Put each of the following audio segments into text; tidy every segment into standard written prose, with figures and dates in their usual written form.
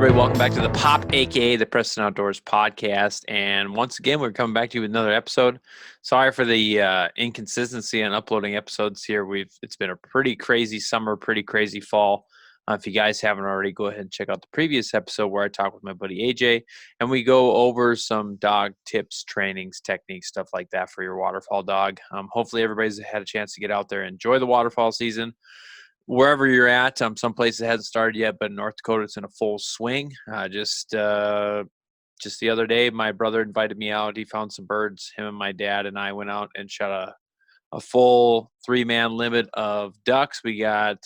everybody. Welcome back to the P.O.P, aka the Preston Outdoors Podcast. And once again, we're coming back to you with another episode. Sorry for the inconsistency on uploading episodes here. It's been a pretty crazy summer, pretty crazy fall. If you guys haven't already, go ahead and check out the previous episode where I talk with my buddy AJ, and we go over some dog tips, trainings, techniques, stuff like that for your waterfowl dog. Hopefully, everybody's had a chance to get out there and enjoy the waterfowl season. Wherever you're at, some places it hasn't started yet, but in North Dakota, it's in a full swing. Just the other day, my brother invited me out. He found some birds. Him and my dad and I went out and shot a full 3-man limit of ducks. We got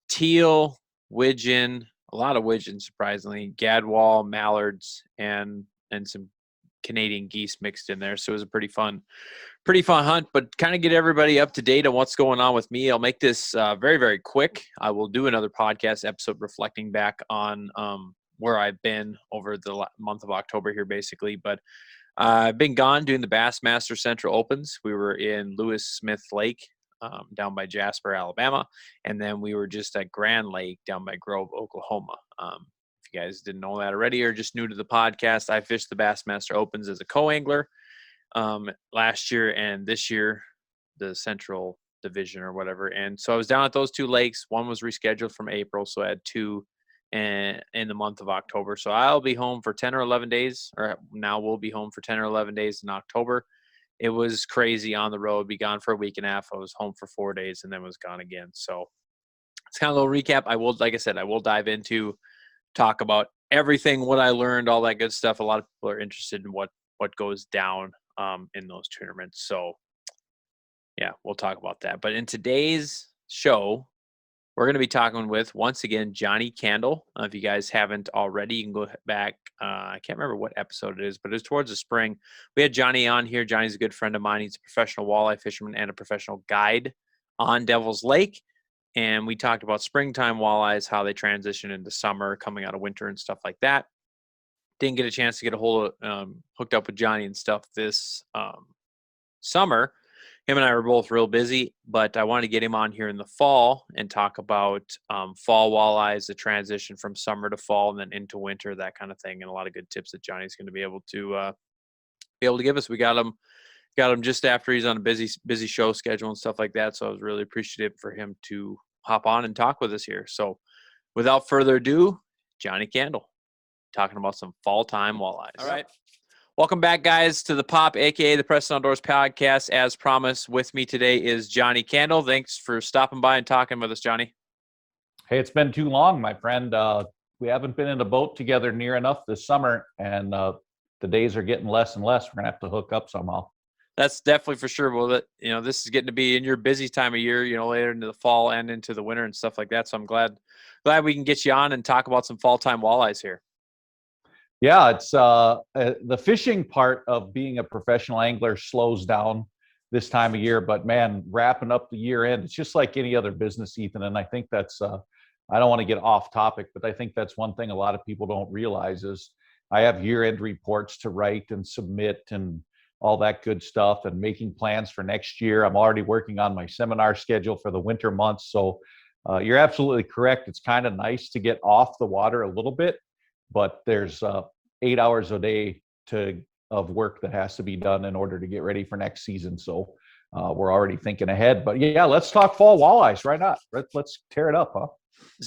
teal, widgeon, a lot of widgeon, surprisingly, gadwall, mallards, and some Canadian geese mixed in there. So it was a pretty fun hunt, but kind of get everybody up to date on what's going on with me. I'll make this very, very quick. I will do another podcast episode reflecting back on where I've been over the month of October here, basically. But I've been gone doing the Bassmaster Central Opens. We were in Lewis Smith Lake down by Jasper, Alabama. And then we were just at Grand Lake down by Grove, Oklahoma. If you guys didn't know that already or just new to the podcast, I fished the Bassmaster Opens as a co-angler last year and this year, the Central Division or whatever. And so I was down at those two lakes. One was rescheduled from April, so I had two in the month of October. So I'll be home for 10 or 11 days, or now we'll be home for 10 or 11 days in October. It was crazy on the road. Be gone for a week and a half. I was home for 4 days and then was gone again. So it's kind of a little recap. Like I said, I will dive into talk about everything, what I learned, all that good stuff. A lot of people are interested in what goes down in those tournaments. So yeah, we'll talk about that. But in today's show, we're going to be talking with, once again, Johnnie Candle. If you guys haven't already, you can go back. I can't remember what episode it is, but it was towards the spring. We had Johnnie on here. Johnny's a good friend of mine. He's a professional walleye fisherman and a professional guide on Devil's Lake. And we talked about springtime walleyes, how they transition into summer, coming out of winter and stuff like that. Didn't get a chance to get a hold of, hooked up with Johnnie and stuff this summer. Him and I were both real busy, but I wanted to get him on here in the fall and talk about fall walleyes, the transition from summer to fall and then into winter, that kind of thing, and a lot of good tips that Johnny's going to be able to give us. We got him just after he's on a busy show schedule and stuff like that, so I was really appreciative for him to hop on and talk with us here. So without further ado, Johnnie Candle, talking about some fall time walleyes. All right. Welcome back, guys, to the P.O.P, aka the Preston Outdoors Podcast. As promised, with me today is Johnnie Candle. Thanks for stopping by and talking with us, Johnnie. Hey, it's been too long, my friend. We haven't been in a boat together near enough this summer, and the days are getting less and less. We're going to have to hook up somehow. That's definitely for sure. Well, this is getting to be in your busy time of year, later into the fall and into the winter and stuff like that. So I'm glad we can get you on and talk about some fall time walleyes here. Yeah, it's the fishing part of being a professional angler slows down this time of year, but man, wrapping up the year end, it's just like any other business, Ethan. And I think that's, I don't want to get off topic, but I think that's one thing a lot of people don't realize is I have year end reports to write and submit and all that good stuff and making plans for next year. I'm already working on my seminar schedule for the winter months. So you're absolutely correct. It's kind of nice to get off the water a little bit, but there's 8 hours a day of work that has to be done in order to get ready for next season. So we're already thinking ahead. But yeah, let's talk fall walleyes. Why not? Let's tear it up, huh?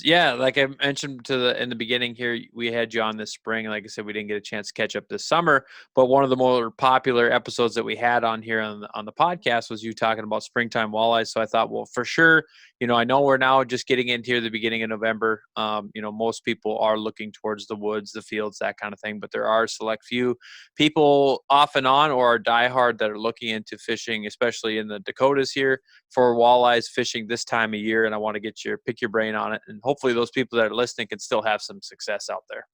Yeah, like I mentioned in the beginning here, we had you on this spring. Like I said, we didn't get a chance to catch up this summer, but one of the more popular episodes that we had on here on the podcast was you talking about springtime walleyes. So I thought, well, for sure, I know we're now just getting into here the beginning of November. Most people are looking towards the woods, the fields, that kind of thing, but there are a select few people off and on or are diehard that are looking into fishing, especially in the Dakotas here, for walleyes fishing this time of year. And I want to pick your brain on it. And hopefully those people that are listening can still have some success out there.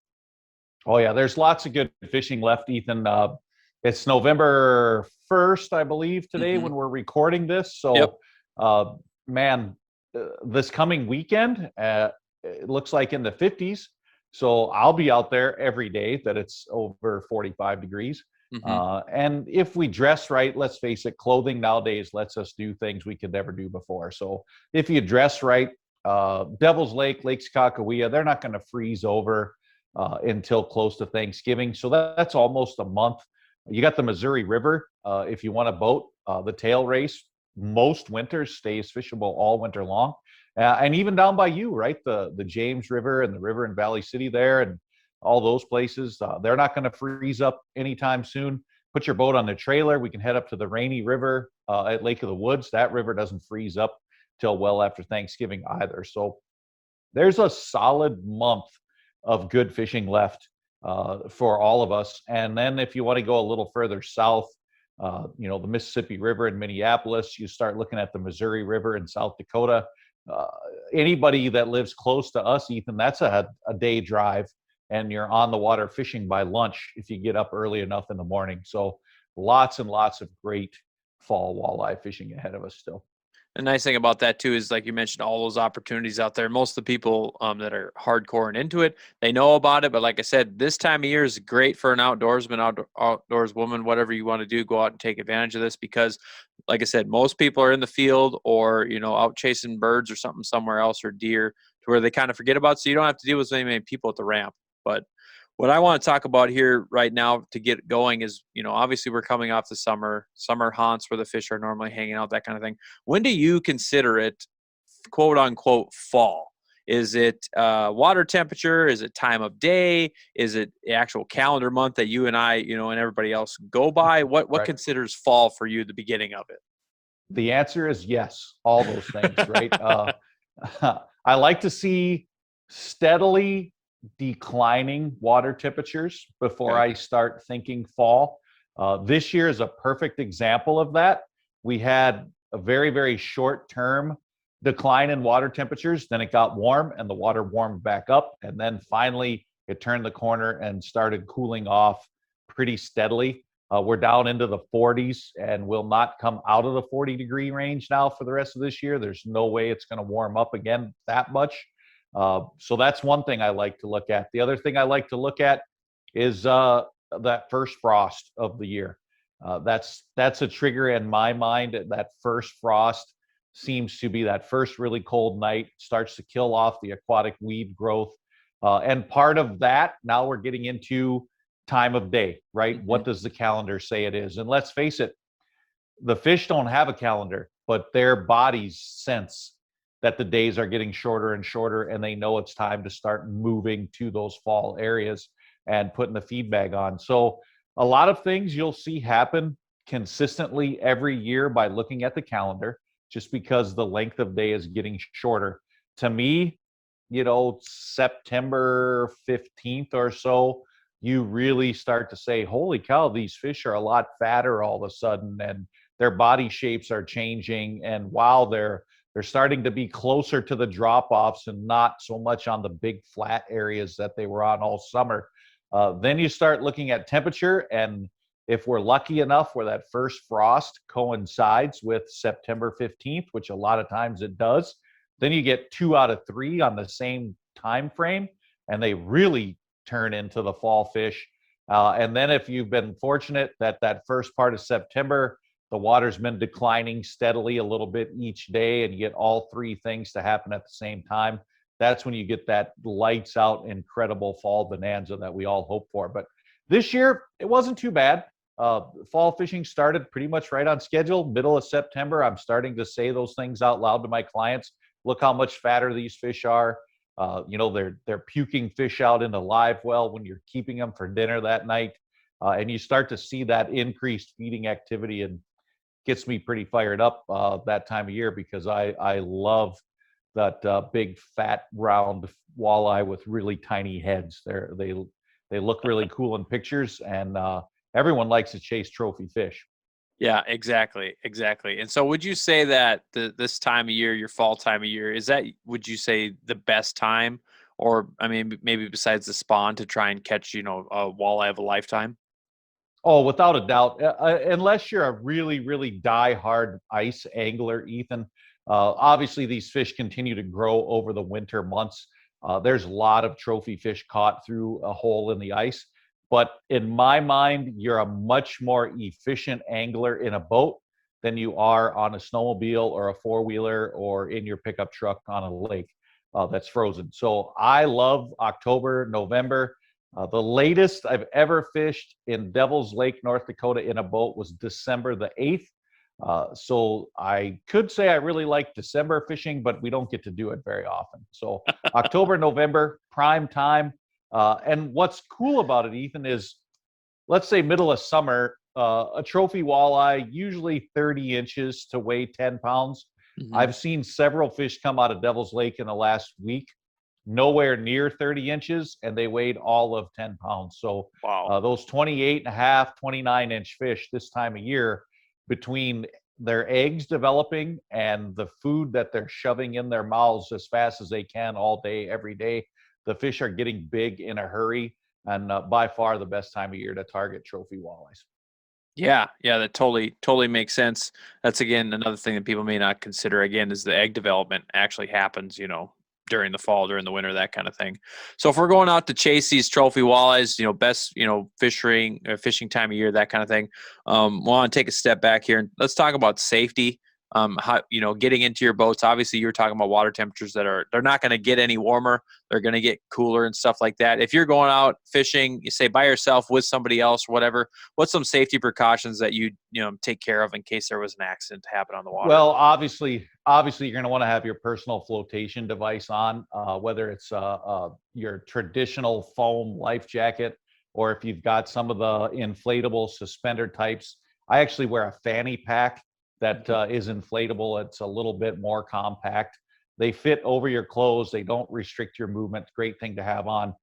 Oh yeah, there's lots of good fishing left, Ethan. It's November 1st, I believe, today when we're recording this. So, yep. This coming weekend, it looks like in the 50s. So I'll be out there every day that it's over 45 degrees. And if we dress right, let's face it, clothing nowadays lets us do things we could never do before. So if you dress right, Devil's Lake, Lake Sakakawea, they're not going to freeze over. until close to Thanksgiving. So that's almost a month. You got the Missouri River. If you want a boat, the tail race, most winters stays fishable all winter long. And even down by you, right? The James River and the river in Valley City there and all those places, they're not going to freeze up anytime soon. Put your boat on the trailer. We can head up to the Rainy River at Lake of the Woods. That river doesn't freeze up till well after Thanksgiving either. So there's a solid month of good fishing left for all of us. And then if you want to go a little further south, the Mississippi River in Minneapolis, you start looking at the Missouri River in South Dakota. Anybody that lives close to us, Ethan, that's a day drive, and you're on the water fishing by lunch if you get up early enough in the morning. So lots and lots of great fall walleye fishing ahead of us still. The nice thing about that too is, like you mentioned, all those opportunities out there. Most of the people that are hardcore and into it, they know about it. But like I said, this time of year is great for an outdoorsman, outdoors woman, whatever you want to do. Go out and take advantage of this because, like I said, most people are in the field or out chasing birds or something somewhere else, or deer, to where they kind of forget about it. So you don't have to deal with many people at the ramp. But what I want to talk about here right now to get going is, obviously we're coming off the summer haunts where the fish are normally hanging out, that kind of thing. When do you consider it, quote unquote, fall? Is it water temperature? Is it time of day? Is it the actual calendar month that you and I, and everybody else go by? What Right. considers fall for you, the beginning of it? The answer is yes, all those things, right? I like to see steadily declining water temperatures before I start thinking fall. This year is a perfect example of that. We had a very, very short term decline in water temperatures. Then it got warm and the water warmed back up. And then finally it turned the corner and started cooling off pretty steadily. We're down into the 40s and will not come out of the 40-degree range now for the rest of this year. There's no way it's going to warm up again that much. So that's one thing I like to look at. The other thing I like to look at is that first frost of the year. That's a trigger in my mind. That first frost seems to be that first really cold night, starts to kill off the aquatic weed growth. And part of that, now we're getting into time of day, right? Mm-hmm. What does the calendar say it is? And let's face it, the fish don't have a calendar, but their bodies sense that the days are getting shorter and shorter, and they know it's time to start moving to those fall areas and putting the feed bag on. So a lot of things you'll see happen consistently every year by looking at the calendar, just because the length of day is getting shorter. To me, September 15th or so, you really start to say, holy cow, these fish are a lot fatter all of a sudden, and their body shapes are changing. And wow, they're starting to be closer to the drop-offs and not so much on the big flat areas that they were on all summer. Then you start looking at temperature, and if we're lucky enough where that first frost coincides with September 15th, which a lot of times it does, then you get 2 out of 3 on the same time frame, and they really turn into the fall fish. And then if you've been fortunate that first part of September, the water's been declining steadily a little bit each day, and you get all 3 things to happen at the same time, that's when you get that lights out, incredible fall bonanza that we all hope for. But this year, it wasn't too bad. Fall fishing started pretty much right on schedule. Middle of September, I'm starting to say those things out loud to my clients. Look how much fatter these fish are. They're puking fish out into live well when you're keeping them for dinner that night. And you start to see that increased feeding activity, and gets me pretty fired up that time of year, because I love that big, fat, round walleye with really tiny heads. They look really cool in pictures, and everyone likes to chase trophy fish. Yeah, exactly. And so would you say that this time of year, your fall time of year, would you say the best time, or, I mean, maybe besides the spawn, to try and catch, a walleye of a lifetime? Oh, without a doubt. Unless you're a really, really die-hard ice angler, Ethan, obviously these fish continue to grow over the winter months. There's a lot of trophy fish caught through a hole in the ice. But in my mind, you're a much more efficient angler in a boat than you are on a snowmobile or a four-wheeler or in your pickup truck on a lake that's frozen. So I love October, November. The latest I've ever fished in Devil's Lake, North Dakota in a boat was December the 8th. So I could say I really like December fishing, but we don't get to do it very often. So October, November, prime time. And what's cool about it, Ethan, is let's say middle of summer, a trophy walleye, usually 30 inches to weigh 10 pounds. Mm-hmm. I've seen several fish come out of Devil's Lake in the last week, nowhere near 30 inches, and they weighed all of 10 pounds. So Wow. those 28 and a half, 29-inch fish this time of year, between their eggs developing and the food that they're shoving in their mouths as fast as they can all day, every day, the fish are getting big in a hurry, and by far the best time of year to target trophy walleyes. Yeah, that totally makes sense. That's again another thing that people may not consider. Again, is the egg development actually happens, during the fall, during the winter, that kind of thing. So if we're going out to chase these trophy walleyes, best fishing time of year, that kind of thing. We want to take a step back here and let's talk about safety. How getting into your boats. Obviously, you're talking about water temperatures they're not going to get any warmer. They're going to get cooler and stuff like that. If you're going out fishing, you say by yourself with somebody else, whatever. What's some safety precautions that you take care of in case there was an accident to happen on the water? Well, obviously, you're going to want to have your personal flotation device on, whether it's your traditional foam life jacket or if you've got some of the inflatable suspender types. I actually wear a fanny pack that is inflatable. It's a little bit more compact. They fit over your clothes. They don't restrict your movement. Great thing to have on.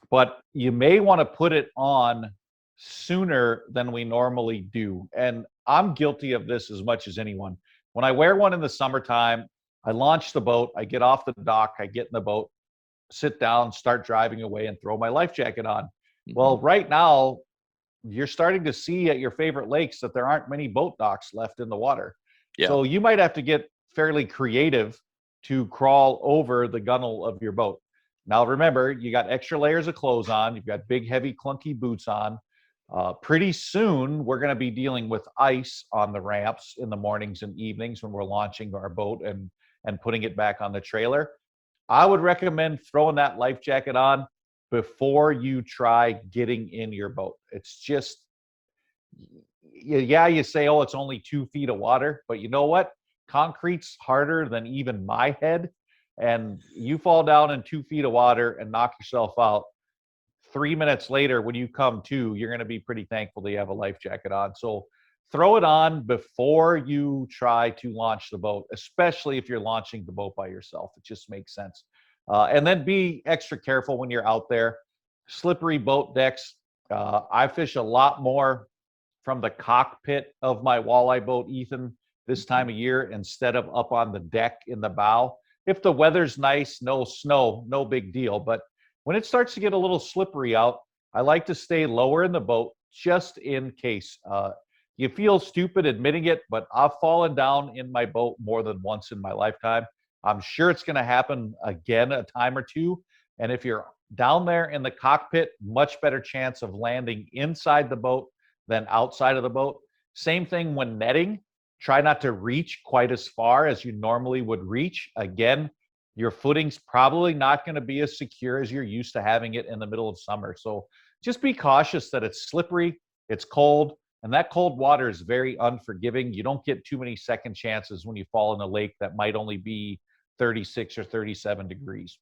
But you may want to put it on sooner than we normally do. And I'm guilty of this as much as anyone. When I wear one in the summertime, I launch the boat, I get off the dock, I get in the boat, sit down, start driving away, and throw my life jacket on. Mm-hmm. Well, right now, you're starting to see at your favorite lakes that there aren't many boat docks left in the water. Yeah. So you might have to get fairly creative to crawl over the gunnel of your boat. Now, remember, you got extra layers of clothes on. You've got big, heavy, clunky boots on. Pretty soon, we're going to be dealing with ice on the ramps in the mornings and evenings when we're launching our boat and putting it back on the trailer. I would recommend throwing that life jacket on before you try getting in your boat. It's just, you say, oh, it's only 2 feet of water, but you know what? Concrete's harder than even my head. And you fall down in 2 feet of water and knock yourself out. 3 minutes later, when you come to, you're going to be pretty thankful that you have a life jacket on. So throw it on before you try to launch the boat, especially if you're launching the boat by yourself. It just makes sense. And then be extra careful when you're out there. Slippery boat decks. I fish a lot more from the cockpit of my walleye boat, Ethan, this time of year instead of up on the deck in the bow. If the weather's nice, no snow, no big deal. But when it starts to get a little slippery out, I like to stay lower in the boat just in case. You feel stupid admitting it, but I've fallen down in my boat more than once in my lifetime. I'm sure it's going to happen again a time or two. And if you're down there in the cockpit, much better chance of landing inside the boat than outside of the boat. Same thing when netting. Try not to reach quite as far as you normally would reach. Again, your footing's probably not going to be as secure as you're used to having it in the middle of summer. So just be cautious that it's slippery, it's cold, and that cold water is very unforgiving. You don't get too many second chances when you fall in a lake that might only be 36 or 37 degrees.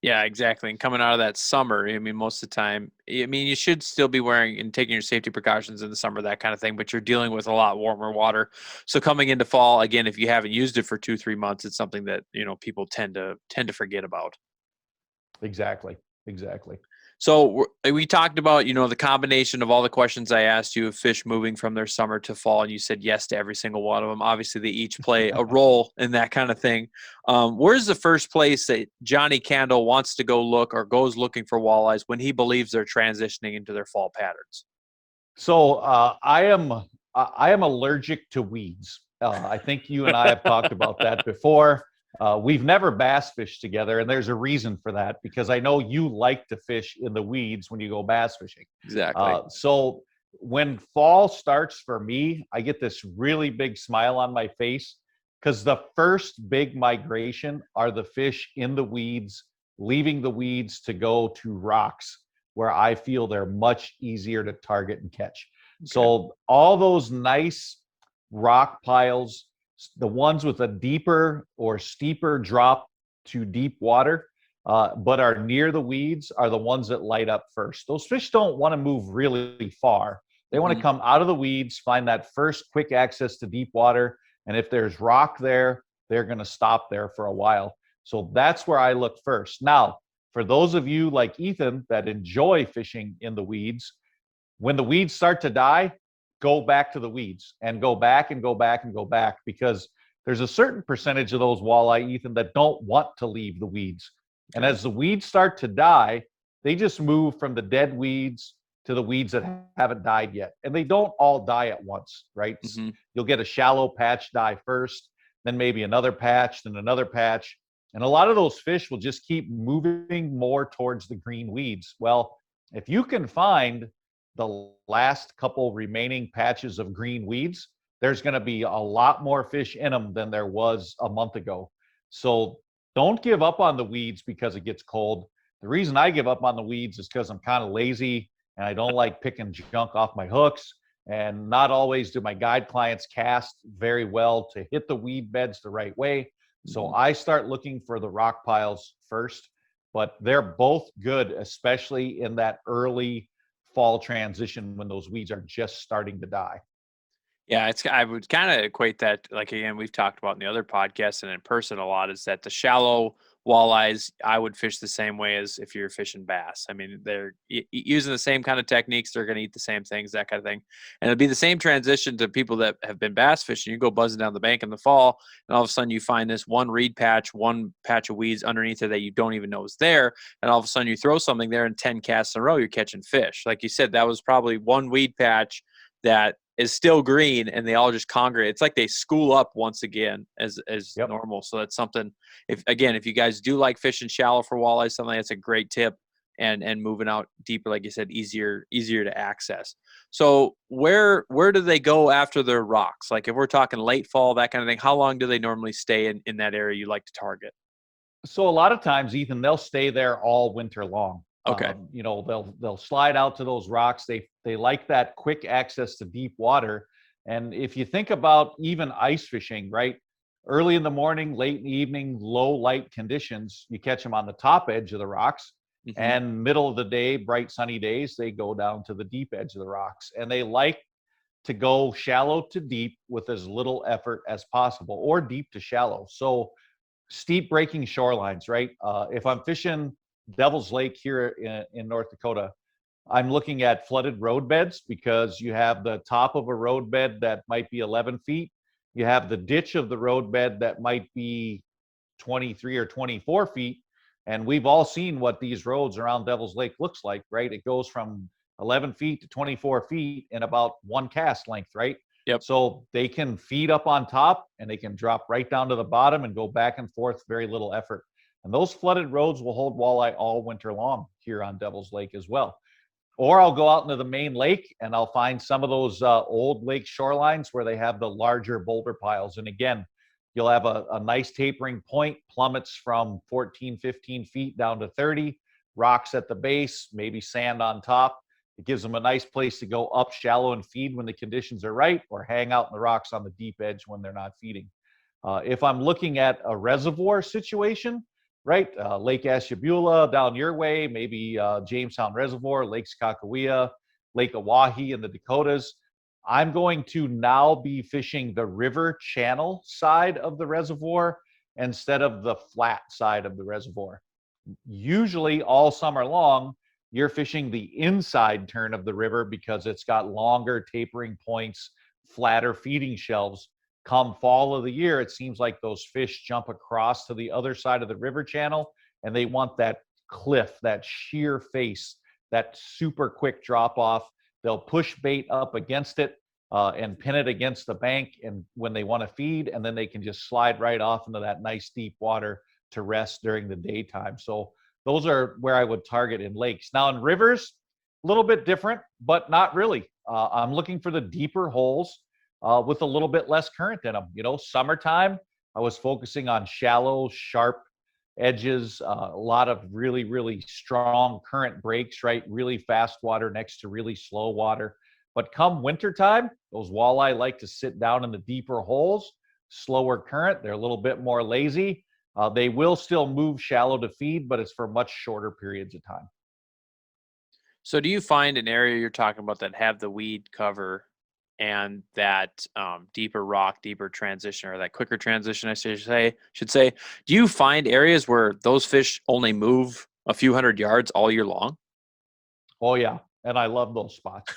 Yeah, exactly. And coming out of that summer, I mean, most of the time, you should still be wearing and taking your safety precautions in the summer, that kind of thing, but you're dealing with a lot warmer water. So coming into fall, again, if you haven't used it for 2-3 months, it's something that, people tend to forget about. Exactly. So we talked about, the combination of all the questions I asked you of fish moving from their summer to fall, and you said yes to every single one of them. Obviously, they each play a role in that kind of thing. Where's the first place that Johnnie Candle wants to go look or goes looking for walleyes when he believes they're transitioning into their fall patterns? So I am allergic to weeds. I think you and I have talked about that before. We've never bass fished together, and there's a reason for that, because I know you like to fish in the weeds when you go bass fishing. Exactly. So when fall starts for me, I get this really big smile on my face, because the first big migration are the fish in the weeds, leaving the weeds to go to rocks where I feel they're much easier to target and catch. Okay. So all those nice rock piles, the ones with a deeper or steeper drop to deep water, but are near the weeds, are the ones that light up first. Those fish don't want to move really far. They want to come out of the weeds, find that first quick access to deep water. And if there's rock there, they're going to stop there for a while. So that's where I look first. Now, for those of you like Ethan that enjoy fishing in the weeds, when the weeds start to die, go back to the weeds and go back and go back and go back, because there's a certain percentage of those walleye, Ethan, that don't want to leave the weeds. And as the weeds start to die, they just move from the dead weeds to the weeds that haven't died yet. And they don't all die at once, right? You'll get a shallow patch die first, then maybe another patch, then another patch. And a lot of those fish will just keep moving more towards the green weeds. Well, if you can find the last couple remaining patches of green weeds, there's going to be a lot more fish in them than there was a month ago. So don't give up on the weeds because it gets cold. The reason I give up on the weeds is because I'm kind of lazy and I don't like picking junk off my hooks. And not always do my guide clients cast very well to hit the weed beds the right way. So I start looking for the rock piles first, but they're both good, especially in that early fall transition when those weeds are just starting to die. Yeah, I would kind of equate that, like, again, we've talked about in the other podcasts and in person a lot, is that the shallow walleyes, I would fish the same way as if you're fishing bass. I mean, they're using the same kind of techniques. They're going to eat the same things, that kind of thing. And it'll be the same transition to people that have been bass fishing. You go buzzing down the bank in the fall, and all of a sudden you find this one reed patch, one patch of weeds underneath it that you don't even know is there. And all of a sudden you throw something there, and 10 casts in a row, you're catching fish. Like you said, that was probably one weed patch that is still green, and they all just congregate. It's like they school up once again as normal. So that's something, if you guys do like fishing shallow for walleye, something that's a great tip, and moving out deeper, like you said, easier to access. So where do they go after their rocks? Like if we're talking late fall, that kind of thing, how long do they normally stay in that area you like to target? So a lot of times, Ethan, they'll stay there all winter long. Okay. They'll slide out to those rocks. They like that quick access to deep water. And if you think about even ice fishing, right? Early in the morning, late in the evening, low light conditions, you catch them on the top edge of the rocks. And middle of the day, bright sunny days, they go down to the deep edge of the rocks. And they like to go shallow to deep with as little effort as possible, or deep to shallow. So steep breaking shorelines, right? If I'm fishing Devil's Lake here in North Dakota, I'm looking at flooded road beds, because you have the top of a road bed that might be 11 feet. You have the ditch of the road bed that might be 23 or 24 feet. And we've all seen what these roads around Devil's Lake looks like, right? It goes from 11 feet to 24 feet in about one cast length, right? Yep. So they can feed up on top and they can drop right down to the bottom and go back and forth, very little effort. And those flooded roads will hold walleye all winter long here on Devil's Lake as well. Or I'll go out into the main lake and I'll find some of those old lake shorelines where they have the larger boulder piles. And again, you'll have a nice tapering point, plummets from 14, 15 feet down to 30, rocks at the base, maybe sand on top. It gives them a nice place to go up shallow and feed when the conditions are right, or hang out in the rocks on the deep edge when they're not feeding. If I'm looking at a reservoir situation, right, Lake Ashtabula down your way, maybe Jamestown Reservoir, Lake Skakawea, Lake Oahe in the Dakotas, I'm going to now be fishing the river channel side of the reservoir instead of the flat side of the reservoir. Usually all summer long, you're fishing the inside turn of the river because it's got longer tapering points, flatter feeding shelves. Come fall of the year, it seems like those fish jump across to the other side of the river channel, and they want that cliff, that sheer face, that super quick drop off. They'll push bait up against it and pin it against the bank, and when they want to feed, and then they can just slide right off into that nice deep water to rest during the daytime. So those are where I would target in lakes. Now in rivers, a little bit different, but not really. I'm looking for the deeper holes with a little bit less current in them. Summertime, I was focusing on shallow, sharp edges, a lot of really, really strong current breaks, right? Really fast water next to really slow water. But come wintertime, those walleye like to sit down in the deeper holes, slower current. They're a little bit more lazy. They will still move shallow to feed, but it's for much shorter periods of time. So do you find an area you're talking about that have the weed cover and that deeper rock, deeper transition, or that quicker transition, I should say, do you find areas where those fish only move a few hundred yards all year long? Oh yeah, and I love those spots.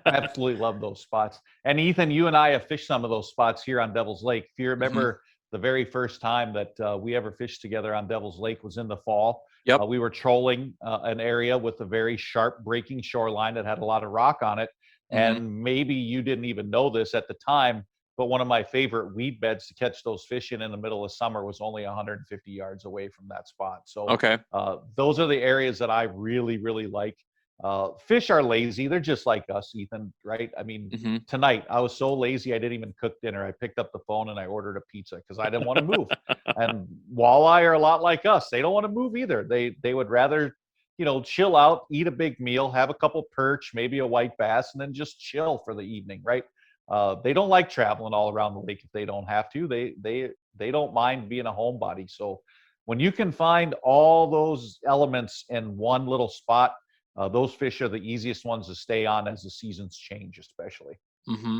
Absolutely love those spots. And Ethan, you and I have fished some of those spots here on Devil's Lake. If you Hmm. remember, the very first time that we ever fished together on Devil's Lake was in the fall. Yep. We were trolling an area with a very sharp breaking shoreline that had a lot of rock on it. Hmm. And maybe you didn't even know this at the time, but one of my favorite weed beds to catch those fish in the middle of summer was only 150 yards away from that spot. So Okay. those are the areas that I really, really like. Fish are lazy. They're just like us, Ethan, right? I mean, Hmm. tonight I was so lazy I didn't even cook dinner. I picked up the phone and I ordered a pizza because I didn't want to move. And walleye are a lot like us. They don't want to move either. They would rather, chill out, eat a big meal, have a couple perch, maybe a white bass, and then just chill for the evening, right? They don't like traveling all around the lake if they don't have to. They don't mind being a homebody. So when you can find all those elements in one little spot, those fish are the easiest ones to stay on as the seasons change, especially. Hmm.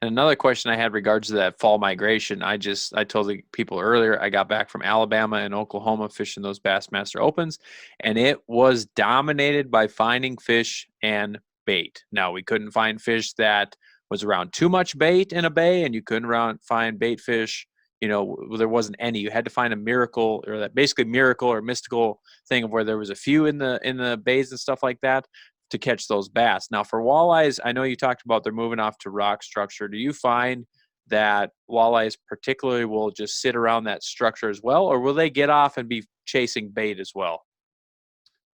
And another question I had regards to that fall migration. I told the people earlier, I got back from Alabama and Oklahoma fishing those Bassmaster Opens, and it was dominated by finding fish and bait. Now, we couldn't find fish that was around too much bait in a bay, and you couldn't find bait fish. There wasn't any. You had to find a miracle, or that basically miracle or mystical thing of where there was a few in the bays and stuff like that to catch those bass. Now, for walleyes, I know you talked about they're moving off to rock structure. Do you find that walleyes particularly will just sit around that structure as well, or will they get off and be chasing bait as well?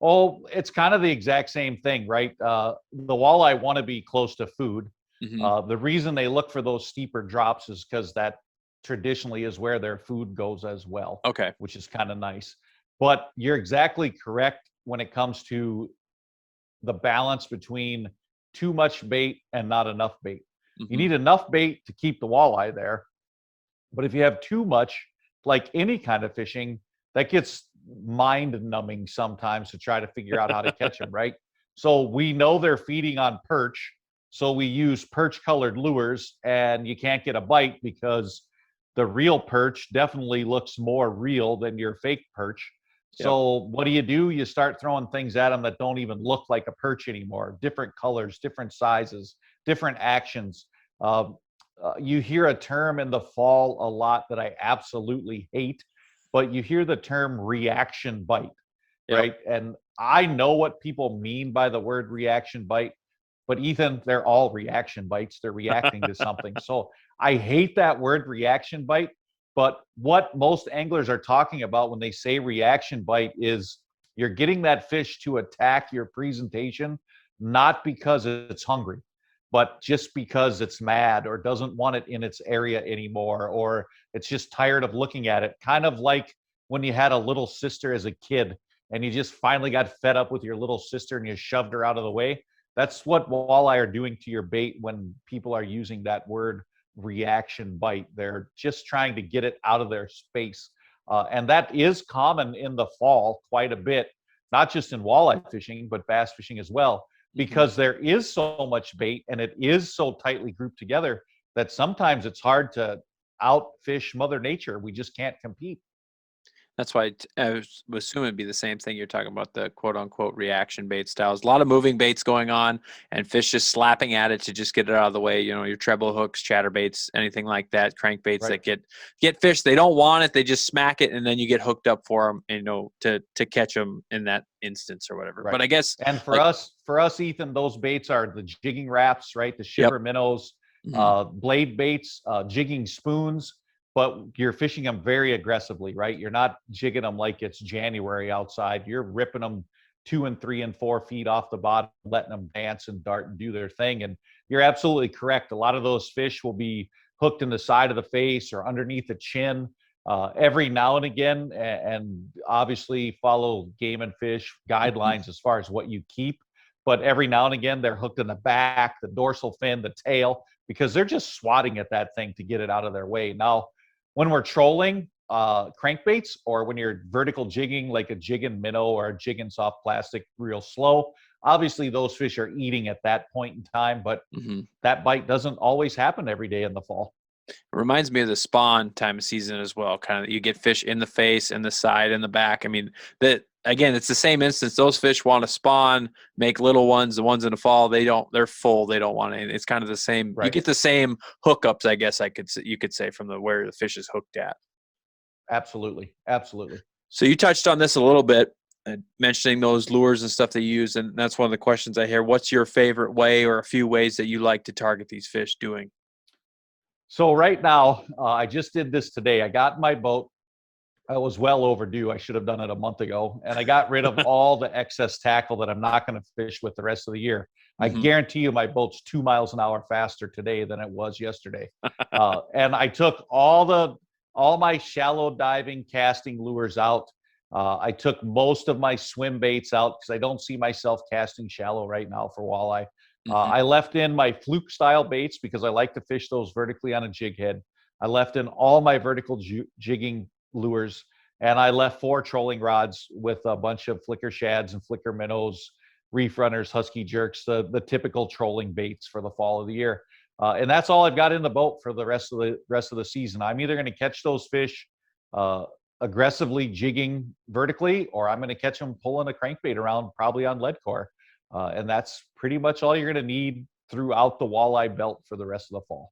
Oh, it's kind of the exact same thing, right? The walleye want to be close to food. Hmm. The reason they look for those steeper drops is because that traditionally is where their food goes as well, Okay. which is kind of nice. But you're exactly correct when it comes to the balance between too much bait and not enough bait. You Hmm. need enough bait to keep the walleye there. But if you have too much, like any kind of fishing, that gets mind numbing sometimes to try to figure out how to catch them, right? So we know they're feeding on perch. So we use perch colored lures, and you can't get a bite because the real perch definitely looks more real than your fake perch. Yep. So what do? You start throwing things at them that don't even look like a perch anymore, different colors, different sizes, different actions. Uh, you hear a term in the fall a lot that I absolutely hate, but you hear the term reaction bite, Yep. right? And I know what people mean by the word reaction bite, but Ethan, they're all reaction bites. They're reacting to something. So I hate that word reaction bite. But what most anglers are talking about when they say reaction bite is you're getting that fish to attack your presentation, not because it's hungry, but just because it's mad or doesn't want it in its area anymore, or it's just tired of looking at it. Kind of like when you had a little sister as a kid and you just finally got fed up with your little sister and you shoved her out of the way. That's what walleye are doing to your bait when people are using that word reaction bite. They're just trying to get it out of their space. And that is common in the fall quite a bit, not just in walleye fishing, but bass fishing as well, Hmm. because there is so much bait and it is so tightly grouped together that sometimes it's hard to outfish Mother Nature. We just can't compete. That's why I was assuming it'd be the same thing you're talking about, the quote unquote reaction bait styles. A lot of moving baits going on and fish just slapping at it to just get it out of the way. Your treble hooks, chatterbaits, anything like that, crankbaits Right. that get fish. They don't want it. They just smack it and then you get hooked up for them, to catch them in that instance or whatever. But Right. I guess And for like, us, Ethan, those baits are the jigging wraps, right? The yep. shiver minnows, Hmm. blade baits, jigging spoons, but you're fishing them very aggressively, right? You're not jigging them like it's January outside. You're ripping them 2 and 3 and 4 feet off the bottom, letting them dance and dart and do their thing. And you're absolutely correct. A lot of those fish will be hooked in the side of the face or underneath the chin. every now and again, and obviously follow Game and Fish guidelines as far as what you keep. But every now and again, they're hooked in the back, the dorsal fin, the tail, because they're just swatting at that thing to get it out of their way. Now, when we're trolling crankbaits, or when you're vertical jigging like a jigging minnow or a jigging soft plastic real slow, obviously those fish are eating at that point in time, but that bite doesn't always happen every day in the fall. It reminds me of the spawn time of season as well. Kind of, you get fish in the face, in the side, in the back. I mean, that again, it's the same instance. Those fish want to spawn, make little ones. The ones in the fall, they're full. They don't want anything. It's kind of the same. Right. You get the same hookups, I guess you could say, from where the fish is hooked at. Absolutely. So you touched on this a little bit, mentioning those lures and stuff they use, and that's one of the questions I hear. What's your favorite way, or a few ways that you like to target these fish doing? So right now, I just did this today. I got in my boat. I was well overdue. I should have done it a month ago. And I got rid of all the excess tackle that I'm not going to fish with the rest of the year. I guarantee you my boat's 2 miles an hour faster today than it was yesterday. And I took all my shallow diving casting lures out. I took most of my swim baits out because I don't see myself casting shallow right now for walleye. I left in my fluke style baits because I like to fish those vertically on a jig head. I left in all my vertical jigging lures, and I left 4 trolling rods with a bunch of flicker shads and flicker minnows, reef runners, husky jerks, the typical trolling baits for the fall of the year. And that's all I've got in the boat for the rest of the season. I'm either going to catch those fish aggressively jigging vertically, or I'm going to catch them pulling a crankbait around, probably on lead core. And that's pretty much all you're going to need throughout the walleye belt for the rest of the fall.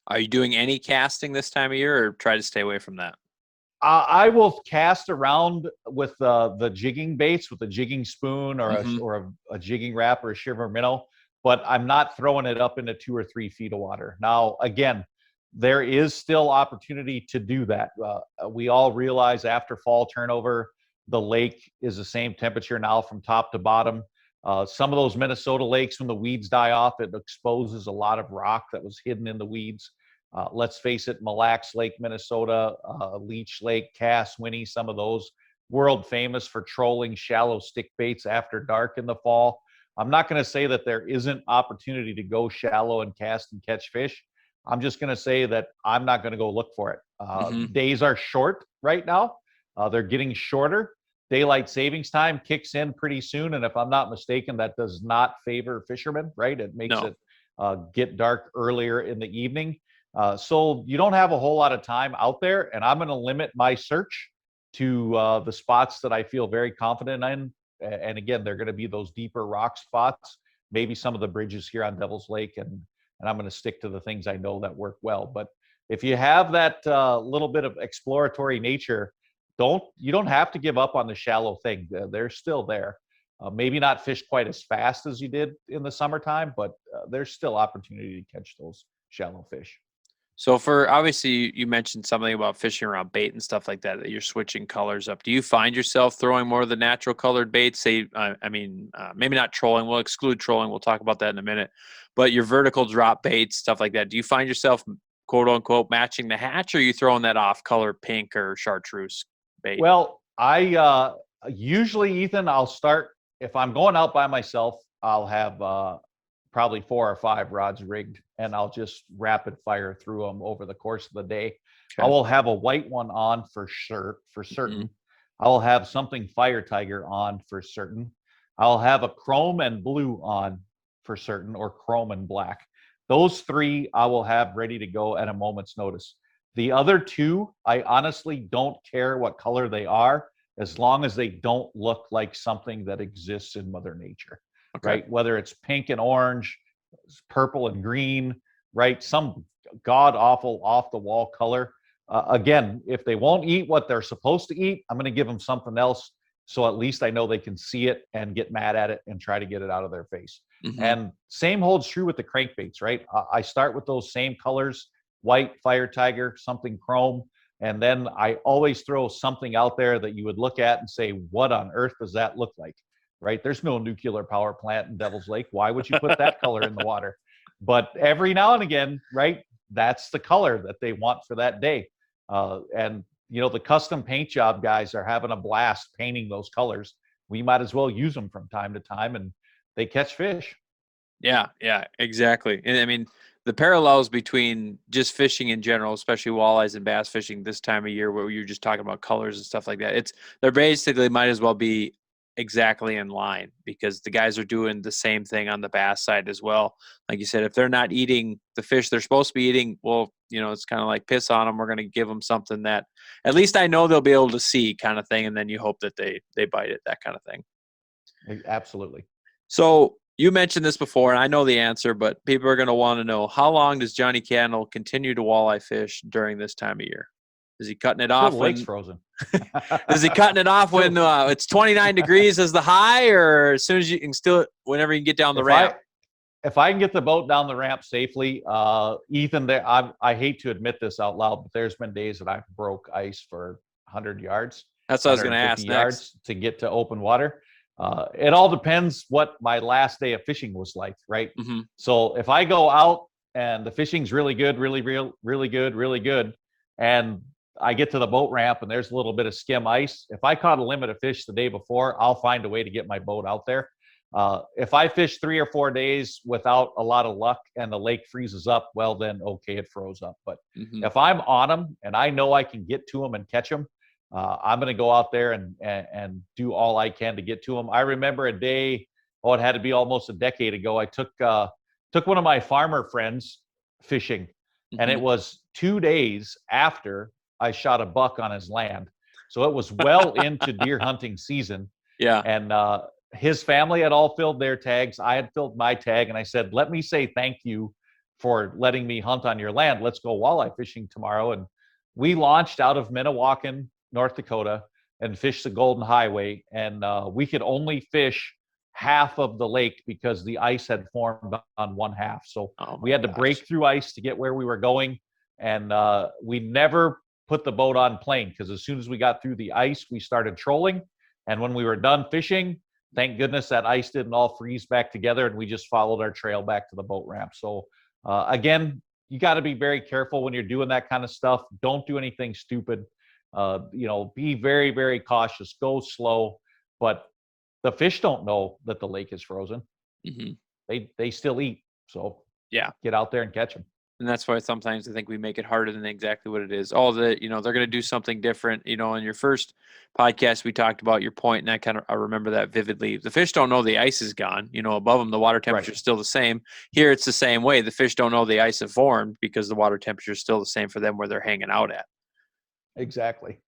Are you doing any casting this time of year, or try to stay away from that? I will cast around with the jigging baits, with a jigging spoon or a jigging wrap or a shiver minnow, but I'm not throwing it up into 2 or 3 feet of water. Now, again, there is still opportunity to do that. We all realize after fall turnover, the lake is the same temperature now from top to bottom. Some of those Minnesota lakes, when the weeds die off, it exposes a lot of rock that was hidden in the weeds. Let's face it, Mille Lacs Lake, Minnesota, Leech Lake, Cass, Winnie, some of those world famous for trolling shallow stick baits after dark in the fall. I'm not going to say that there isn't opportunity to go shallow and cast and catch fish. I'm just going to say that I'm not going to go look for it. Days are short right now. They're getting shorter. Daylight savings time kicks in pretty soon. And if I'm not mistaken, that does not favor fishermen, right? It makes it get dark earlier in the evening. So you don't have a whole lot of time out there. And I'm going to limit my search to the spots that I feel very confident in. And again, they're going to be those deeper rock spots, maybe some of the bridges here on Devil's Lake. And I'm going to stick to the things I know that work well. But if you have that little bit of exploratory nature, you don't have to give up on the shallow thing. They're still there. Maybe not fish quite as fast as you did in the summertime, but there's still opportunity to catch those shallow fish. So obviously you mentioned something about fishing around bait and stuff like that you're switching colors up. Do you find yourself throwing more of the natural colored baits? Say, maybe not trolling. We'll exclude trolling. We'll talk about that in a minute. But your vertical drop baits, stuff like that. Do you find yourself, quote unquote, matching the hatch, or are you throwing that off color pink or chartreuse bait? Well, I usually, Ethan, I'll start, if I'm going out by myself, I'll have probably 4 or 5 rods rigged, and I'll just rapid fire through them over the course of the day. Okay. I will have a white one on for certain. I will have something Fire Tiger on for certain. I'll have a chrome and blue on for certain, or chrome and black. Those 3 I will have ready to go at a moment's notice. The other 2, I honestly don't care what color they are, as long as they don't look like something that exists in Mother Nature. Okay. Right? Whether it's pink and orange, purple and green, right? Some god awful off the wall color. Again, if they won't eat what they're supposed to eat, I'm going to give them something else. So at least I know they can see it and get mad at it and try to get it out of their face. And same holds true with the crankbaits, right? I start with those same colors, white, Fire Tiger, something chrome. And then I always throw something out there that you would look at and say, what on earth does that look like? Right? There's no nuclear power plant in Devil's Lake. Why would you put that color in the water? But every now and again, right, that's the color that they want for that day. And the custom paint job guys are having a blast painting those colors. We might as well use them from time to time, and they catch fish. Yeah, exactly. And I mean, the parallels between just fishing in general, especially walleyes and bass fishing this time of year, where you're just talking about colors and stuff like that, they're basically might as well be exactly in line, because the guys are doing the same thing on the bass side as well. Like you said, if they're not eating the fish they're supposed to be eating, well, it's kind of like piss on them. We're going to give them something that at least I know they'll be able to see, kind of thing, and then you hope that they bite it, that kind of thing. Absolutely. So you mentioned this before, and I know the answer, but people are going to want to know, how long does Johnnie Candle continue to walleye fish during this time of year? Is he cutting it Till off the when lake's frozen? is he cutting it off when it's 29 degrees as the high, or as soon as you can still, whenever you can get down the ramp? If I can get the boat down the ramp safely, Ethan, I hate to admit this out loud, but there's been days that I've broke ice for 100 yards. That's what I was going to ask yards next. to get to open water. It all depends what my last day of fishing was like, right? Mm-hmm. So if I go out and the fishing's really good, really good, and I get to the boat ramp and there's a little bit of skim ice, if I caught a limit of fish the day before, I'll find a way to get my boat out there. If I fish 3 or 4 days without a lot of luck and the lake freezes up, well, then okay, it froze up. But if I'm on them and I know I can get to them and catch them, I'm going to go out there and do all I can to get to them. I remember a day, it had to be almost a decade ago. I took one of my farmer friends fishing, and it was 2 days after I shot a buck on his land. So it was well into deer hunting season. Yeah. And his family had all filled their tags. I had filled my tag, and I said, let me say thank you for letting me hunt on your land. Let's go walleye fishing tomorrow. And we launched out of Minnewacan, North Dakota, and fished the Golden Highway. And we could only fish half of the lake because the ice had formed on one half. So we had to break through ice to get where we were going. And we never put the boat on plane, because as soon as we got through the ice, we started trolling. And when we were done fishing, thank goodness that ice didn't all freeze back together, and we just followed our trail back to the boat ramp. So again, you got to be very careful when you're doing that kind of stuff. Don't do anything stupid. Be very, very cautious. Go slow. But the fish don't know that the lake is frozen. Mm-hmm. They still eat. So yeah, get out there and catch them. And that's why sometimes I think we make it harder than exactly what it is. They're going to do something different. In your first podcast, we talked about your point, and I remember that vividly. The fish don't know the ice is gone. Above them, the water temperature is still the same. Here, it's the same way. The fish don't know the ice have formed because the water temperature is still the same for them where they're hanging out at. Exactly.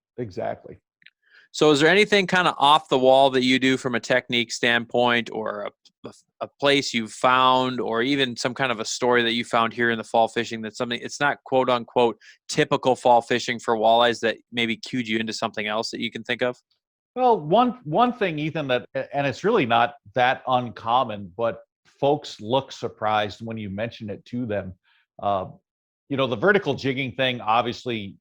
So is there anything kind of off the wall that you do from a technique standpoint, or a place you've found, or even some kind of a story that you found here in the fall fishing that's something, it's not quote unquote typical fall fishing for walleyes, that maybe cued you into something else that you can think of? Well, one thing, Ethan, and it's really not that uncommon, but folks look surprised when you mention it to them. The vertical jigging thing, obviously,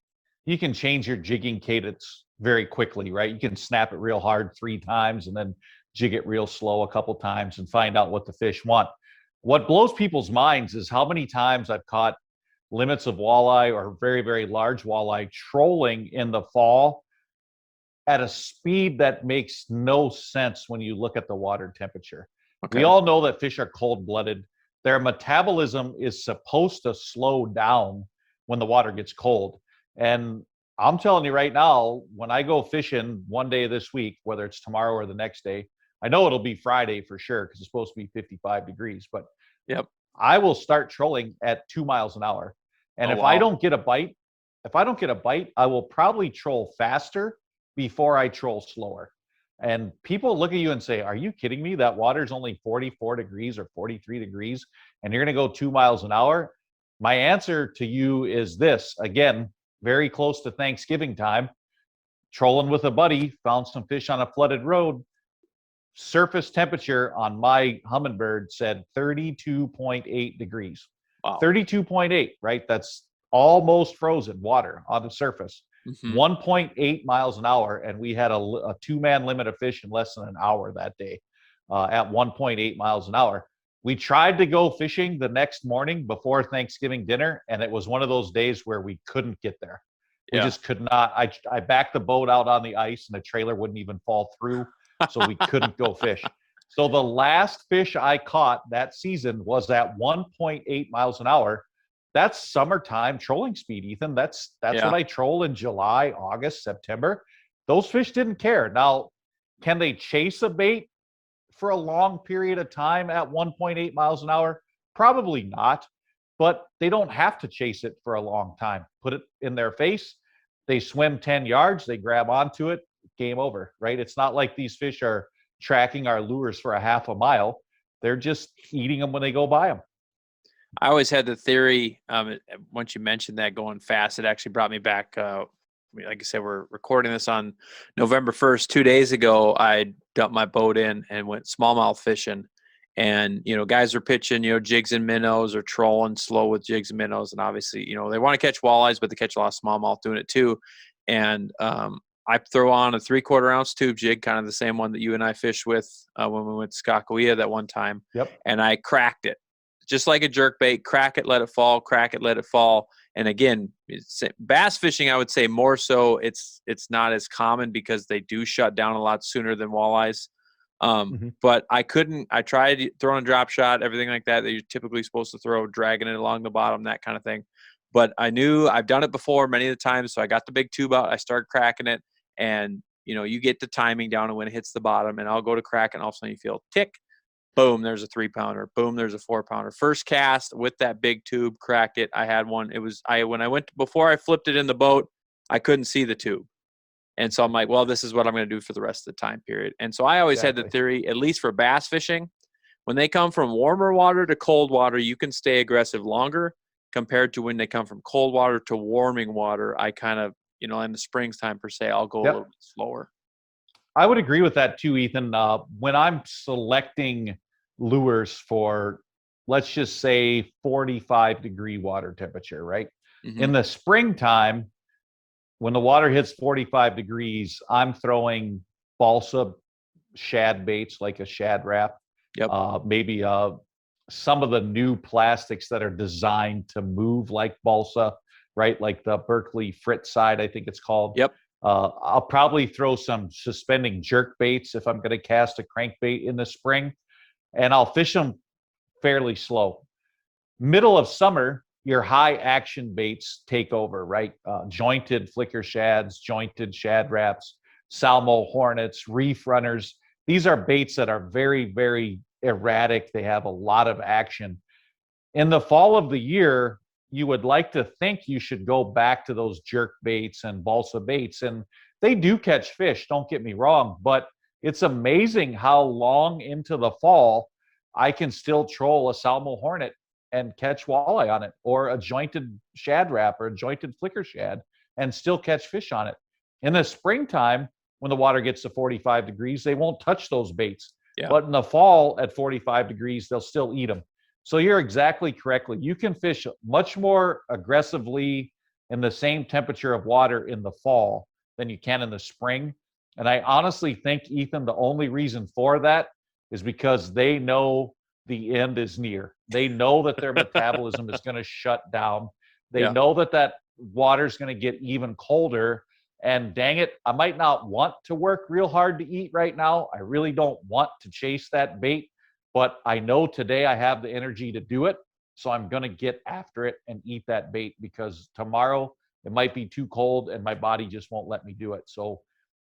you can change your jigging cadence very quickly, right? You can snap it real hard 3 times and then jig it real slow a couple times and find out what the fish want. What blows people's minds is how many times I've caught limits of walleye or very, very large walleye trolling in the fall at a speed that makes no sense when you look at the water temperature. Okay. We all know that fish are cold-blooded. Their metabolism is supposed to slow down when the water gets cold. And I'm telling you right now, when I go fishing one day this week, whether it's tomorrow or the next day, I know it'll be Friday for sure because it's supposed to be 55 degrees, but yep, I will start trolling at 2 miles an hour. And if I don't get a bite, I will probably troll faster before I troll slower. And people look at you and say, are you kidding me? That water's only 44 degrees or 43 degrees, and you're going to go 2 miles an hour? My answer to you is this. Again, very close to Thanksgiving time, trolling with a buddy, found some fish on a flooded road. Surface temperature on my Humminbird said 32.8 degrees. Wow. 32.8, right? That's almost frozen water on the surface. 1.8 miles an hour, and we had a 2-man limit of fish in less than an hour that day at 1.8 miles an hour. We tried to go fishing the next morning before Thanksgiving dinner, and it was one of those days where we couldn't get there. We Yeah. just could not. I backed the boat out on the ice, and the trailer wouldn't even fall through, so we couldn't go fish. So the last fish I caught that season was at 1.8 miles an hour. That's summertime trolling speed, Ethan. That's Yeah. what I troll in July, August, September. Those fish didn't care. Now, can they chase a bait for a long period of time at 1.8 miles an hour? Probably not, but they don't have to chase it for a long time. Put it in their face. They swim 10 yards, they grab onto it, game over, right? It's not like these fish are tracking our lures for a half a mile. They're just eating them when they go by them. I always had the theory, once you mentioned that going fast, it actually brought me back. Like I said, we're recording this on November 1st. 2 days ago, I dumped my boat in and went smallmouth fishing. And, guys are pitching, jigs and minnows, or trolling slow with jigs and minnows. And obviously, they want to catch walleyes, but they catch a lot of smallmouth doing it too. And I throw on a 3/4 ounce tube jig, kind of the same one that you and I fished with when we went to Skakawea that one time. Yep. And I cracked it. Just like a jerk bait, crack it, let it fall, crack it, let it fall. And again, bass fishing, I would say more so it's not as common because they do shut down a lot sooner than walleyes. But I tried throwing a drop shot, everything like that you're typically supposed to throw, dragging it along the bottom, that kind of thing. But I knew I've done it before many of the times. So I got the big tube out, I started cracking it, and you get the timing down and when it hits the bottom, and I'll go to crack, and all of a sudden you feel tick. Boom, there's a 3-pounder. Boom, there's a 4-pounder. First cast with that big tube, cracked it. I had one. Before I flipped it in the boat, I couldn't see the tube. And so I'm like, well, this is what I'm going to do for the rest of the time period. And so I always had the theory, at least for bass fishing, when they come from warmer water to cold water, you can stay aggressive longer compared to when they come from cold water to warming water. I kind of, in the springtime per se, I'll go a little bit slower. I would agree with that too, Ethan. When I'm selecting lures for, let's just say, 45-degree water temperature, right? In the springtime, when the water hits 45 degrees, I'm throwing balsa shad baits, like a shad wrap. Yep. Maybe some of the new plastics that are designed to move like balsa, right? Like the Berkeley Frit Side, I think it's called. Yep. I'll probably throw some suspending jerk baits if I'm going to cast a crankbait in the spring, and I'll fish them fairly slow. Middle of summer, your high action baits take over, right? Jointed flicker shads, jointed shad wraps, salmo hornets, reef runners. These are baits that are very, very erratic. They have a lot of action. In the fall of the year, you would like to think you should go back to those jerk baits and balsa baits, and they do catch fish, don't get me wrong, but it's amazing how long into the fall I can still troll a salmo hornet and catch walleye on it, or a jointed shad wrap or a jointed flicker shad, and still catch fish on it. In the springtime, when the water gets to 45 degrees, they won't touch those baits. Yeah. But in the fall at 45 degrees, they'll still eat them. So you're exactly correctly. You can fish much more aggressively in the same temperature of water in the fall than you can in the spring. And I honestly think, Ethan, the only reason for that is because they know the end is near. They know that their metabolism is going to shut down. They know that water is going to get even colder. And dang it, I might not want to work real hard to eat right now. I really don't want to chase that bait. But I know today I have the energy to do it, so I'm going to get after it and eat that bait, because tomorrow it might be too cold and my body just won't let me do it. So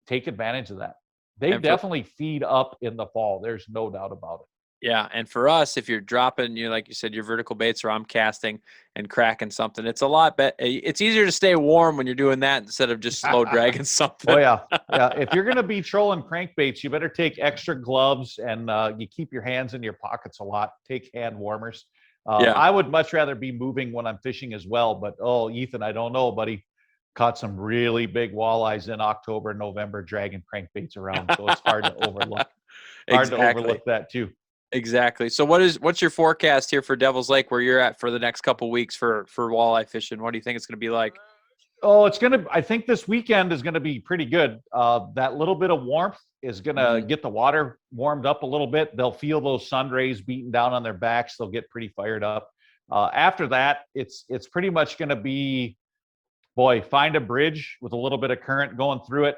take advantage of that. They definitely feed up in the fall. There's no doubt about it. Yeah, and for us, if you're dropping, like you said, your vertical baits, or I'm casting and cracking something, it's a lot better. It's easier to stay warm when you're doing that instead of just slow dragging something. Oh yeah. If you're going to be trolling crankbaits, you better take extra gloves, and you keep your hands in your pockets a lot. Take hand warmers. I would much rather be moving when I'm fishing as well. But Ethan, I don't know, buddy. Caught some really big walleyes in October and November dragging crankbaits around, so it's hard to overlook. Hard to overlook that too. Exactly. So what's your forecast here for Devil's Lake, where you're at, for the next couple of weeks for walleye fishing? What do you think it's going to be like? Oh, I think this weekend is going to be pretty good. That little bit of warmth is going to get the water warmed up a little bit. They'll feel those sun rays beating down on their backs. They'll get pretty fired up. After that, it's pretty much going to be boy, find a bridge with a little bit of current going through it,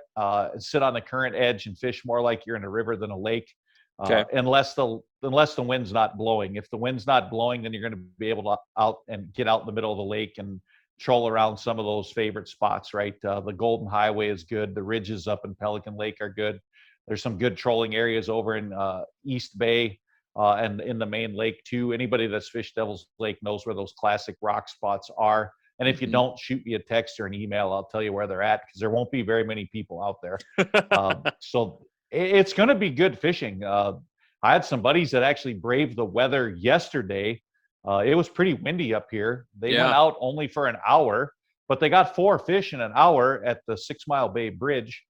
sit on the current edge and fish more like you're in a river than a lake. Okay. Unless the wind's not blowing. If the wind's not blowing, then you're going to be able to get out in the middle of the lake and troll around some of those favorite spots, right? The Golden Highway is good. The ridges up in Pelican Lake are good. There's some good trolling areas over in East Bay and in the main lake too. Anybody that's fished Devil's Lake knows where those classic rock spots are. And if you don't, shoot me a text or an email. I'll tell you where they're at, because there won't be very many people out there. So it's going to be good fishing. I had some buddies that actually braved the weather yesterday. It was pretty windy up here. They went out only for an hour, but they got 4 fish in an hour at the 6 Mile Bay Bridge.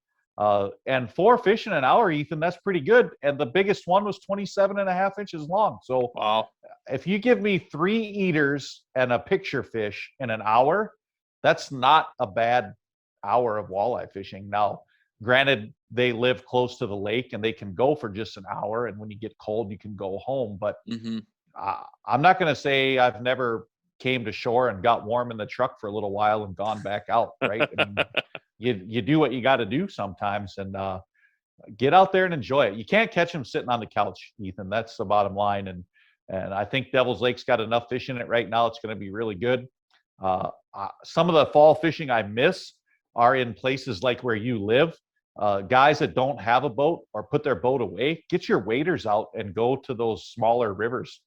And 4 fish in an hour, Ethan, that's pretty good. And the biggest one was 27.5 inches long. So wow. If you give me 3 eaters and a picture fish in an hour, that's not a bad hour of walleye fishing. Now, granted, they live close to the lake and they can go for just an hour. And when you get cold, you can go home. But I'm not going to say I've never came to shore and got warm in the truck for a little while and gone back out, right? I mean, you do what you got to do sometimes, and get out there and enjoy it. You can't catch them sitting on the couch, Ethan. That's the bottom line. And I think Devil's Lake's got enough fish in it right now. It's going to be really good. Some of the fall fishing I miss are in places like where you live. Guys that don't have a boat or put their boat away, get your waders out and go to those smaller rivers.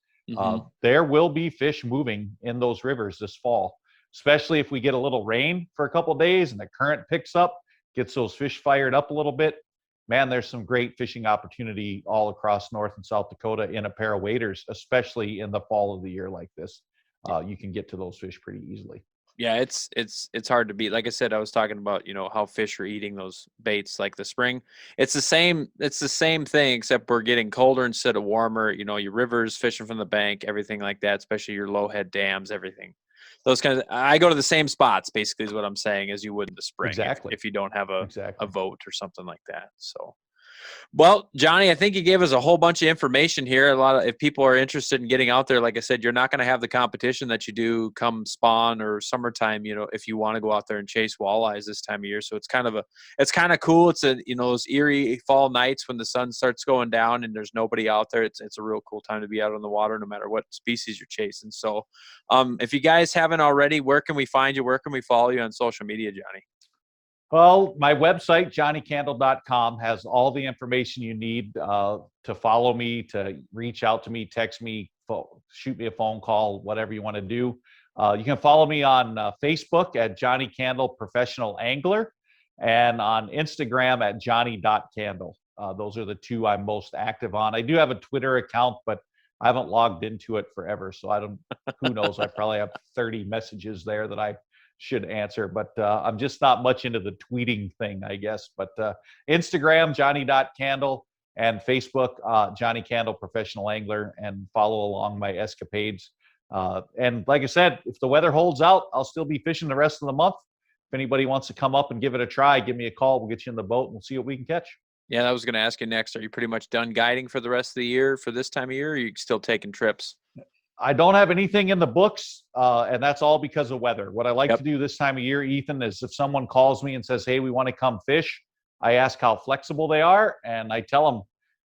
There will be fish moving in those rivers this fall, especially if we get a little rain for a couple of days and the current picks up, gets those fish fired up a little bit. Man, there's some great fishing opportunity all across North and South Dakota in a pair of waders, especially in the fall of the year like this. You can get to those fish pretty easily. Yeah, it's hard to beat. Like I said, I was talking about, how fish are eating those baits like the spring. It's the same thing, except we're getting colder instead of warmer. Your rivers, fishing from the bank, everything like that, especially your low head dams, everything. Those kinds of, I go to the same spots, basically, is what I'm saying, as you would in the spring. Exactly. If you don't have a vote or something like that. So, well, Johnny, I think you gave us a whole bunch of information here. If people are interested in getting out there, like I said, you're not going to have the competition that you do come spawn or summertime, if you want to go out there and chase walleyes this time of year. So it's kind of cool. It's those eerie fall nights when the sun starts going down and there's nobody out there. It's a real cool time to be out on the water, no matter what species you're chasing. So, if you guys haven't already, where can we find you? Where can we follow you on social media, Johnny? Well, my website, johnnycandle.com, has all the information you need to follow me, to reach out to me, text me, shoot me a phone call, whatever you want to do. You can follow me on Facebook at Johnnie Candle Professional Angler, and on Instagram at johnny.candle. Those are the 2 I'm most active on. I do have a Twitter account, but I haven't logged into it forever, so who knows, I probably have 30 messages there that I should answer, but I'm just not much into the tweeting thing, I guess. But Instagram, johnny.candle, and Facebook, Johnnie Candle Professional Angler, and follow along my escapades. And like I said, if the weather holds out, I'll still be fishing the rest of the month. If anybody wants to come up and give it a try, give me a call. We'll get you in the boat and we'll see what we can catch. Yeah, I was going to ask you next. Are you pretty much done guiding for the rest of the year for this time of year, or are you still taking trips? I don't have anything in the books, and that's all because of weather. What I like to do this time of year, Ethan, is if someone calls me and says, hey, we want to come fish, I ask how flexible they are, and I tell them,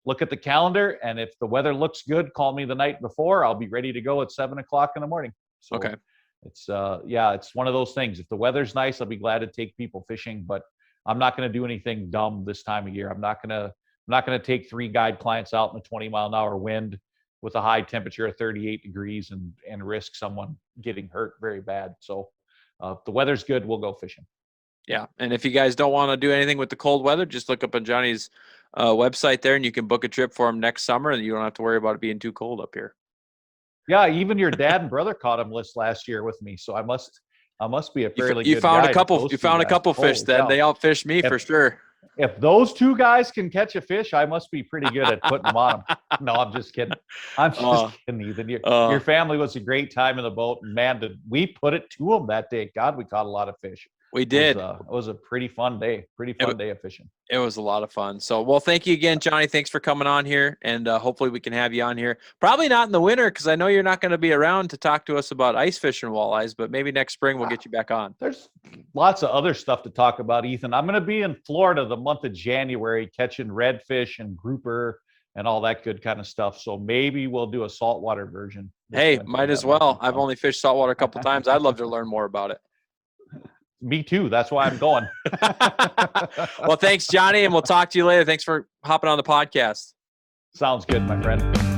look at the calendar, and if the weather looks good, call me the night before. I'll be ready to go at 7 o'clock in the morning. So it's it's one of those things. If the weather's nice, I'll be glad to take people fishing, but I'm not going to do anything dumb this time of year. I'm not going to take 3 guide clients out in a 20-mile-an-hour wind with a high temperature of 38 degrees and risk someone getting hurt very bad. So if the weather's good, we'll go fishing. Yeah. And if you guys don't want to do anything with the cold weather, just look up on Johnny's website there and you can book a trip for him next summer and you don't have to worry about it being too cold up here. Yeah. Even your dad and brother caught him last year with me. So I must be a fairly good guy. You found a couple fish then. They outfished me for sure. If those 2 guys can catch a fish, I must be pretty good at putting them on them. No, I'm just kidding. I'm just kidding, Ethan. Your family was a great time in the boat. And man, did we put it to them that day. God, we caught a lot of fish. We did. It was a pretty fun day. Pretty fun day of fishing. It was a lot of fun. So, well, thank you again, Johnny. Thanks for coming on here, and hopefully we can have you on here. Probably not in the winter because I know you're not going to be around to talk to us about ice fishing walleyes, but maybe next spring we'll get you back on. There's lots of other stuff to talk about, Ethan. I'm going to be in Florida the month of January catching redfish and grouper and all that good kind of stuff. So maybe we'll do a saltwater version. Hey, might as well. I've only fished saltwater a couple times. I'd love to learn more about it. Me too. That's why I'm going. Well, thanks, Johnny, and we'll talk to you later. Thanks for hopping on the podcast. Sounds good, my friend.